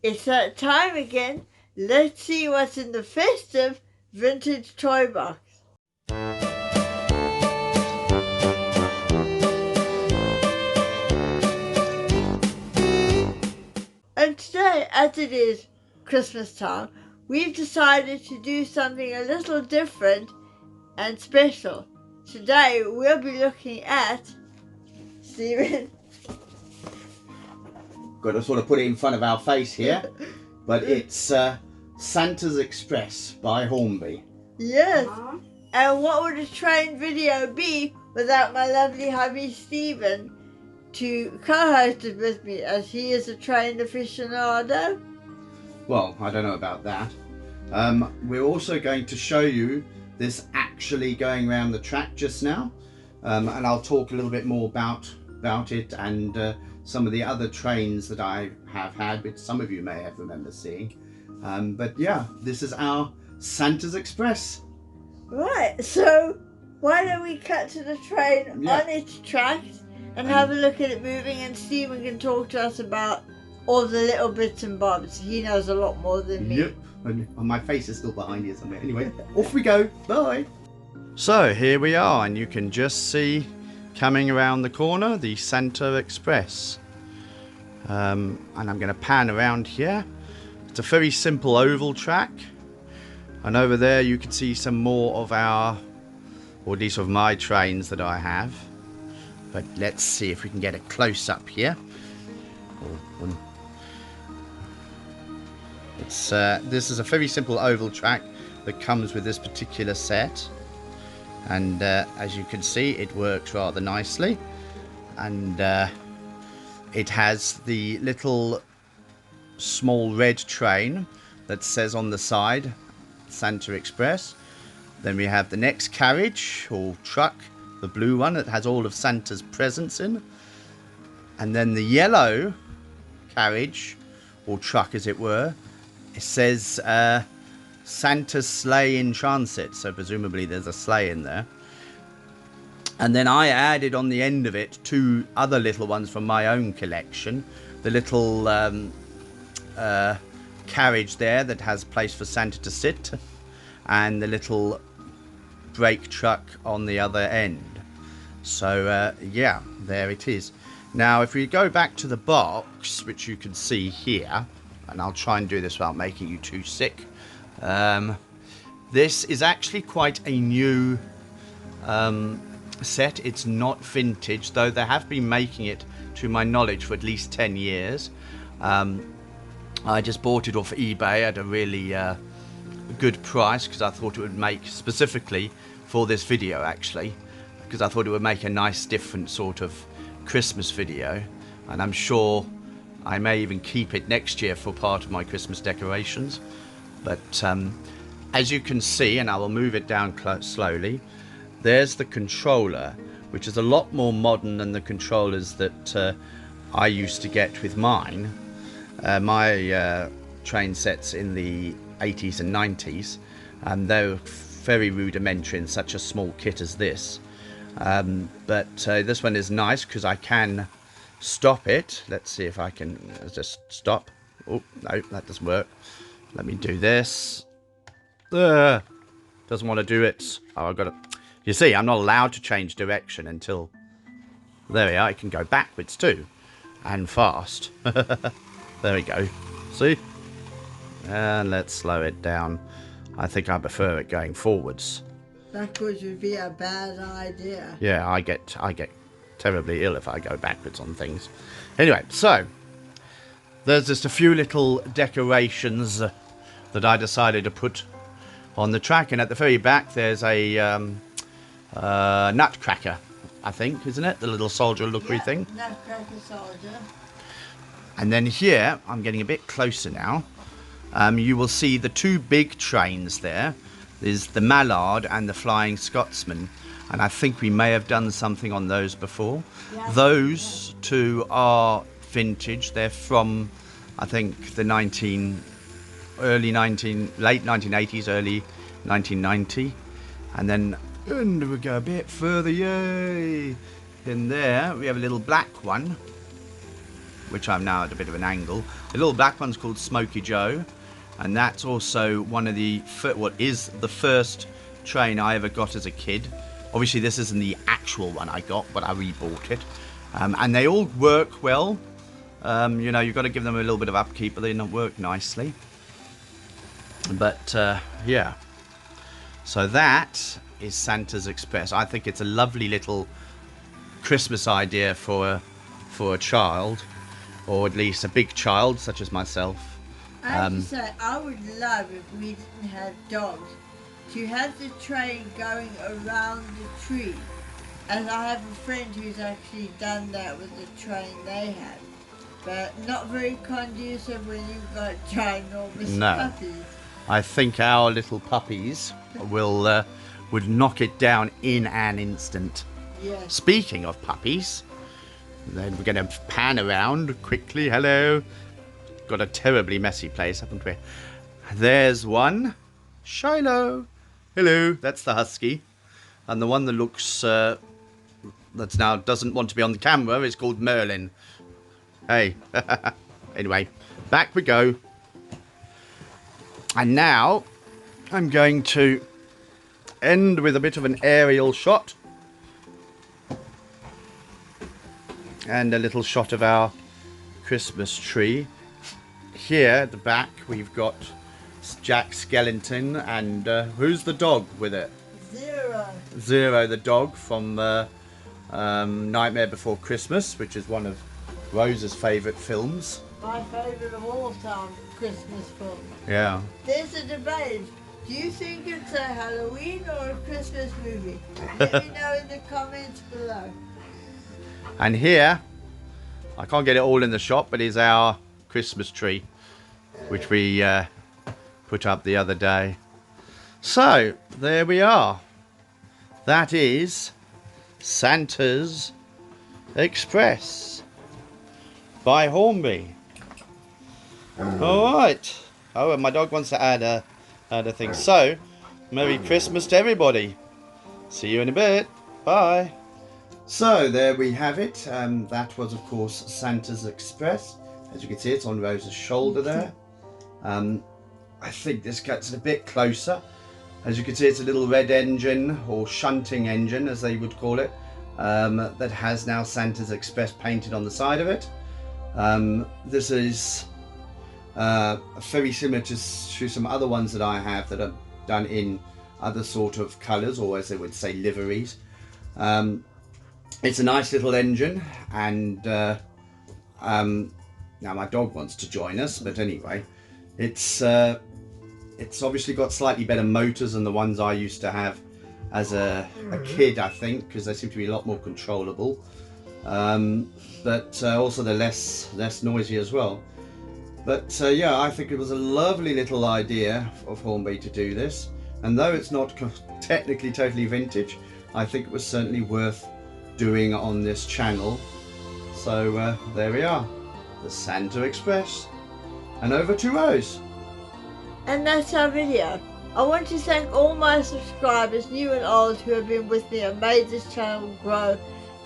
It's that time again. Let's see what's in the festive vintage toy box. And today, as it is Christmas time, we've decided to do something a little different and special. Today, we'll be looking at, Stephen. Got to sort of put it in front of our face here, but it's Santa's Express by Hornby. Yes. And what would a train video be without my lovely hubby Stephen to co-host it with me, as he is a trained aficionado? Well, I don't know about that. We're also going to show you this actually going around the track just now, and I'll talk a little bit more about it and some of the other trains that I have had, which some of you may have remember seeing. But yeah, this is our Santa's Express. Right, so why don't we cut to the train on its tracks and have a look at it moving, and Stephen can talk to us about all the little bits and bobs. He knows a lot more than me. Yep, and my face is still behind here somewhere. Anyway, off we go. Bye. So here we are, and you can just see coming around the corner the Santa Express. And I'm going to pan around here. It's a very simple oval track. And over there you can see some more of our, or at least of my trains that I have. But let's see if we can get a close up here. This is a very simple oval track that comes with this particular set. And as you can see, it works rather nicely. And it has the little small red train that says on the side Santa Express. Then we have the next carriage or truck, the blue one that has all of Santa's presents in. And then the yellow carriage or truck, as it were, it says Santa's sleigh in transit, so presumably there's a sleigh in there. And then I added on the end of it two other little ones from my own collection. The little carriage there that has a place for Santa to sit, and the little brake truck on the other end. So yeah, there it is. Now if we go back to the box, which you can see here, and I'll try and do this without making you too sick. This is actually quite a new set. It's not vintage, though they have been making it, to my knowledge, for at least 10 years. I just bought it off eBay at a really good price because I thought it would make, specifically for this video actually, because I thought it would make a nice different sort of Christmas video, and I'm sure I may even keep it next year for part of my Christmas decorations. But as you can see, and I will move it down slowly, there's the controller, which is a lot more modern than the controllers that I used to get with mine. My train sets in the 80s and 90s, and they were very rudimentary in such a small kit as this. But this one is nice because I can stop it. Let's see if I can just stop. Oh, no, that doesn't work. Let me do this. Doesn't want to do it. Oh, I've got to. You see, I'm not allowed to change direction until... There we are. I can go backwards too. And fast. There we go. See? And let's slow it down. I think I prefer it going forwards. Backwards would be a bad idea. Yeah, I get terribly ill if I go backwards on things. Anyway, so there's just a few little decorations that I decided to put on the track, and at the very back there's a nutcracker, I think, isn't it? The little soldier lookery thing. Nutcracker soldier. And then here, I'm getting a bit closer now. You will see the two big trains there. There's the Mallard and the Flying Scotsman, and I think we may have done something on those before. Yeah, those two are vintage. They're from, I think, the late 1980s, early 1990. And then we go a bit further, yay! In there we have a little black one. which I'm now at a bit of an angle. The little black one's called Smokey Joe, and that's also one of the what is the first train I ever got as a kid. Obviously this isn't the actual one I got, but I rebought it. And they all work well. You know, you've got to give them a little bit of upkeep, but they don't work nicely. But yeah, so that is Santa's Express. I think it's a lovely little Christmas idea for a child, or at least a big child such as myself. I have to say, I would love if we didn't have dogs, to have the train going around the tree. And I have a friend who's actually done that with the train they have. But not very conducive when you've got ginormous puppies. I think our little puppies would knock it down in an instant. Yes. Speaking of puppies, then we're going to pan around quickly. Hello. Got a terribly messy place, haven't we? There's one. Shiloh. Hello. That's the husky. And the one that looks, that's now doesn't want to be on the camera is called Merlin. Hey. Anyway, back we go. And now I'm going to end with a bit of an aerial shot. And a little shot of our Christmas tree. Here at the back we've got Jack Skellington and who's the dog with it? Zero. Zero, the dog from Nightmare Before Christmas, which is one of Rose's favourite films. My favourite of all time Christmas film. Yeah. There's a debate. Do you think it's a Halloween or a Christmas movie? Let me know in the comments below. And here, I can't get it all in the shot, but is our Christmas tree, which we put up the other day. So, there we are. That is Santa's Express by Hornby. Alright. Oh, and my dog wants to add a thing. So, Merry Christmas to everybody. See you in a bit. Bye. So, there we have it. That was, of course, Santa's Express. As you can see, it's on Rose's shoulder there. I think this gets a bit closer. As you can see, it's a little red engine, or shunting engine, as they would call it, that has now Santa's Express painted on the side of it. This is very similar to some other ones that I have that are done in other sort of colours, or as they would say, liveries. It's a nice little engine, and now my dog wants to join us, but anyway, it's obviously got slightly better motors than the ones I used to have as a kid, I think, because they seem to be a lot more controllable, but also they're less noisy as well. But yeah, I think it was a lovely little idea of Hornby to do this, and though it's not technically totally vintage, I think it was certainly worth doing on this channel. So there we are, the Santa Express. And over to Rose. And that's our video. I want to thank all my subscribers, new and old, who have been with me and made this channel grow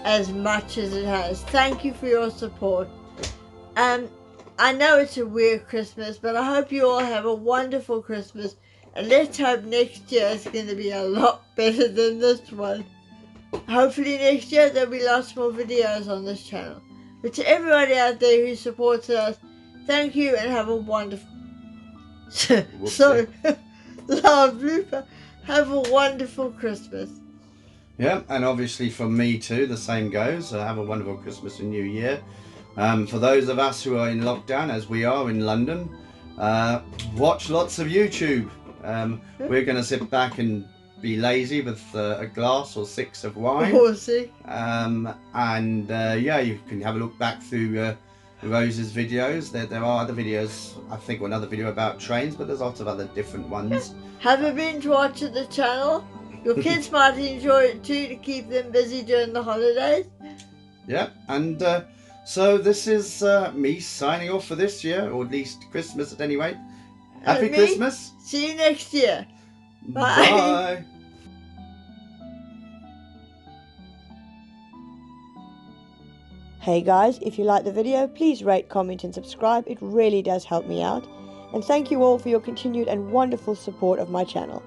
as much as it has. Thank you for your support. I know it's a weird Christmas, but I hope you all have a wonderful Christmas, and let's hope next year is going to be a lot better than this one. Hopefully next year there'll be lots more videos on this channel. But to everybody out there who supports us, thank you and have a wonderful... Sorry, loud blooper. Have a wonderful Christmas. Yeah, and obviously from me too, the same goes. Have a wonderful Christmas and New Year. For those of us who are in lockdown, as we are in London, watch lots of YouTube. We're going to sit back and be lazy with a glass or 6 of wine. Yeah, you can have a look back through Rose's videos. There are other videos, I think another video about trains, but there's lots of other different ones. Have a binge watch at the channel. Your kids might enjoy it too, to keep them busy during the holidays. Yeah, and so this is me signing off for this year, or at least Christmas at any rate. Happy Christmas. See you next year. Bye. Bye. Hey guys, if you like the video, please rate, comment and subscribe. It really does help me out. And thank you all for your continued and wonderful support of my channel.